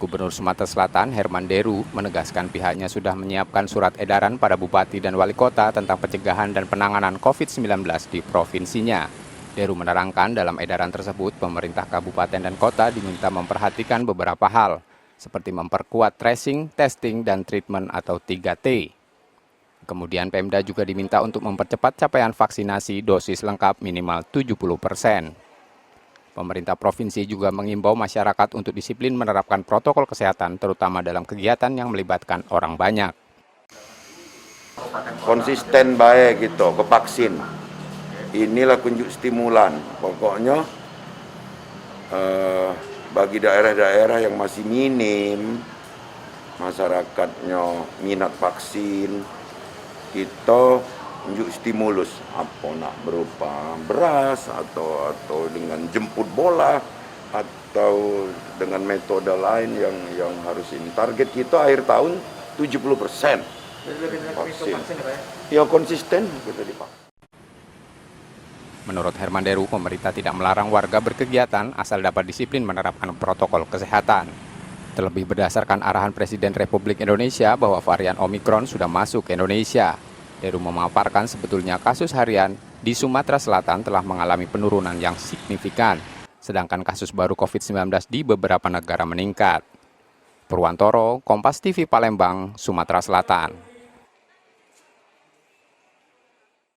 Gubernur Sumatera Selatan Herman Deru menegaskan pihaknya sudah menyiapkan surat edaran pada bupati dan wali kota tentang pencegahan dan penanganan COVID-19 di provinsinya. Deru menerangkan dalam edaran tersebut pemerintah kabupaten dan kota diminta memperhatikan beberapa hal, seperti memperkuat tracing, testing, dan treatment atau 3T. Kemudian Pemda juga diminta untuk mempercepat capaian vaksinasi dosis lengkap minimal 70%. Pemerintah provinsi juga mengimbau masyarakat untuk disiplin menerapkan protokol kesehatan, terutama dalam kegiatan yang melibatkan orang banyak. Konsisten baik gitu, ke vaksin. Inilah kunjuk stimulan. Pokoknya bagi daerah-daerah yang masih minim, masyarakatnya minat vaksin, kita unjuk stimulus apa nak berupa beras atau dengan jemput bola atau dengan metode lain yang harus ini. Target kita akhir tahun 70% vaksin. Ya konsisten kita divaksin. Menurut Herman Deru, pemerintah tidak melarang warga berkegiatan asal dapat disiplin menerapkan protokol kesehatan. Terlebih berdasarkan arahan Presiden Republik Indonesia bahwa varian Omikron sudah masuk ke Indonesia. Deru memaparkan sebetulnya kasus harian di Sumatera Selatan telah mengalami penurunan yang signifikan, sedangkan kasus baru COVID-19 di beberapa negara meningkat. Purwantoro, Kompas TV Palembang, Sumatera Selatan.